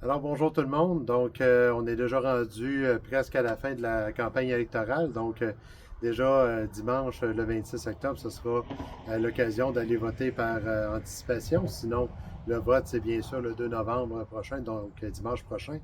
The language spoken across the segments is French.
Alors bonjour tout le monde. Donc on est déjà rendu presque à la fin de la campagne électorale. Donc déjà dimanche le 26 octobre, ce sera l'occasion d'aller voter par anticipation. Sinon, le vote, c'est bien sûr le 2 novembre prochain, donc dimanche prochain.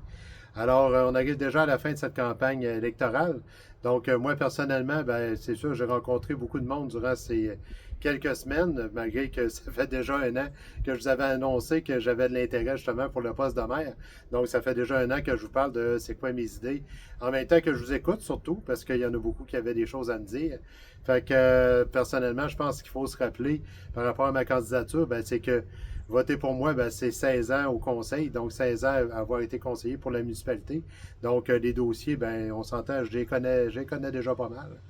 Alors, on arrive déjà à la fin de cette campagne électorale. Donc, moi, personnellement, ben, c'est sûr, j'ai rencontré beaucoup de monde durant ces quelques semaines, malgré que ça fait déjà un an que je vous avais annoncé que j'avais de l'intérêt justement pour le poste de maire. Donc, ça fait déjà un an que je vous parle de c'est quoi mes idées. En même temps que je vous écoute, surtout, parce qu'il y en a beaucoup qui avaient des choses à me dire. Fait que, personnellement, je pense qu'il faut se rappeler par rapport à ma candidature, ben, c'est que voter pour moi, ben, c'est 16 ans au conseil, donc 16 ans à avoir été conseiller pour la municipalité. Donc, les dossiers, ben, on s'entend, je les connais déjà pas mal.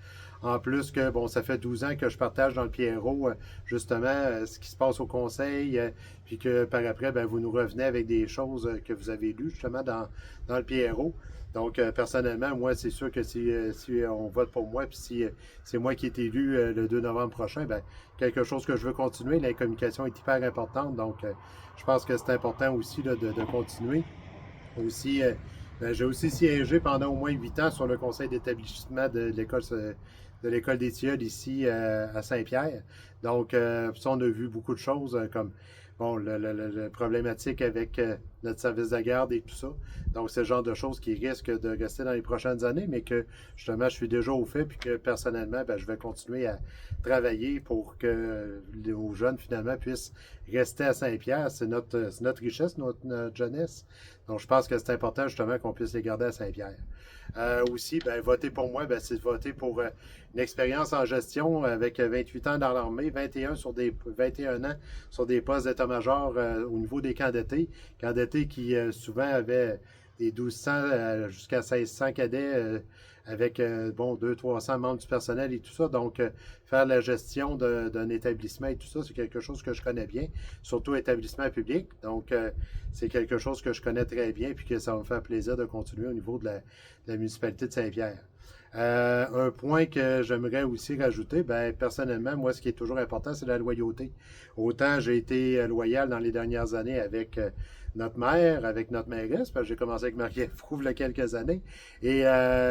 En plus que, bon, ça fait 12 ans que je partage dans le Pierrot, justement, ce qui se passe au conseil, puis que par après, ben, vous nous revenez avec des choses que vous avez lues, justement, dans le Pierrot. Donc, personnellement, moi, c'est sûr que si on vote pour moi, puis si c'est moi qui est élu le 2 novembre prochain, ben, quelque chose que je veux continuer. La communication est hyper importante, donc je pense que c'est important aussi là, de continuer. Aussi, ben, j'ai aussi siégé pendant au moins 8 ans sur le conseil d'établissement de l'école des Tilleuls ici à Saint-Pierre. Donc, ça, on a vu beaucoup de choses comme bon, le problématique avec notre service de garde et tout ça. Donc, c'est le genre de choses qui risquent de rester dans les prochaines années, mais que justement, je suis déjà au fait, puis que personnellement, ben, je vais continuer à travailler pour que les jeunes, finalement, puissent rester à Saint-Pierre. C'est notre richesse, notre jeunesse. Donc, je pense que c'est important justement qu'on puisse les garder à Saint-Pierre. Aussi, ben, voter pour moi, ben, c'est voter pour une expérience en gestion avec 28 ans dans l'armée, 21 ans sur des postes d'état-major au niveau des camps d'été. Camps d'été qui souvent avaient des 1200 jusqu'à 1600 cadets avec bon 200-300 membres du personnel et tout ça. Donc, faire la gestion d'un établissement et tout ça, c'est quelque chose que je connais bien, surtout établissement public. Donc, c'est quelque chose que je connais très bien puis que ça va me faire plaisir de continuer au niveau de la municipalité de Saint-Pierre. Un point que j'aimerais aussi rajouter, ben, personnellement, moi, ce qui est toujours important, c'est la loyauté. Autant j'ai été loyal dans les dernières années avec notre maire, avec notre mairesse, parce que j'ai commencé avec Marie-Ève Frouve il y a quelques années. Et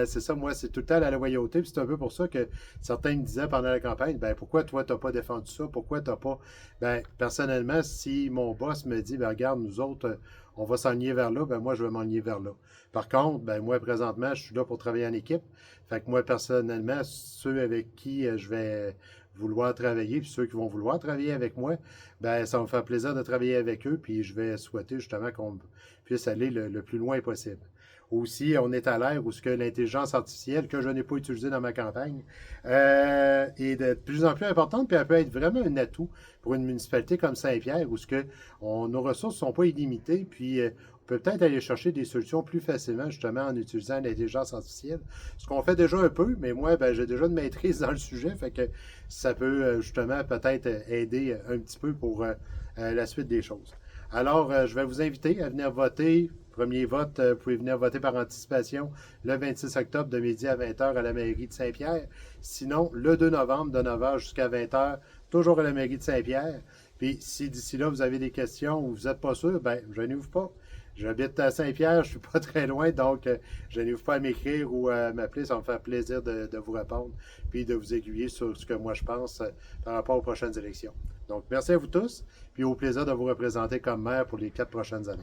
c'est ça, moi, c'est tout le temps la loyauté. Puis c'est un peu pour ça que certains me disaient pendant la campagne, ben pourquoi toi, t'as pas défendu ça? Pourquoi t'as pas. Ben, personnellement, si mon boss me dit, ben regarde, nous autres, on va s'enligner vers là, ben moi, je vais m'enligner vers là. Par contre, ben moi, présentement, je suis là pour travailler en équipe. Fait que moi, personnellement, ceux avec qui je vais vouloir travailler, puis ceux qui vont vouloir travailler avec moi, ben ça va me faire plaisir de travailler avec eux, puis je vais souhaiter justement qu'on puisse aller le plus loin possible. Aussi, on est à l'ère où ce que l'intelligence artificielle, que je n'ai pas utilisée dans ma campagne, est de plus en plus importante, puis elle peut être vraiment un atout pour une municipalité comme Saint-Pierre, où ce que nos ressources ne sont pas illimitées, puis on peut peut-être aller chercher des solutions plus facilement, justement, en utilisant l'intelligence artificielle. Ce qu'on fait déjà un peu, mais moi, ben, j'ai déjà une maîtrise dans le sujet, fait que ça peut justement peut-être aider un petit peu pour la suite des choses. Alors, je vais vous inviter à venir voter. Premier vote, vous pouvez venir voter par anticipation le 26 octobre de midi à 20 heures à la mairie de Saint-Pierre. Sinon, le 2 novembre de 9 heures jusqu'à 20 heures, toujours à la mairie de Saint-Pierre. Puis, si d'ici là, vous avez des questions ou vous n'êtes pas sûr, ben, gênez-vous pas. J'habite à Saint-Pierre, je suis pas très loin, donc gênez-vous pas à m'écrire ou à m'appeler, ça va me faire plaisir de vous répondre, puis de vous aiguiller sur ce que moi je pense par rapport aux prochaines élections. Donc, merci à vous tous, puis au plaisir de vous représenter comme maire pour les 4 prochaines années.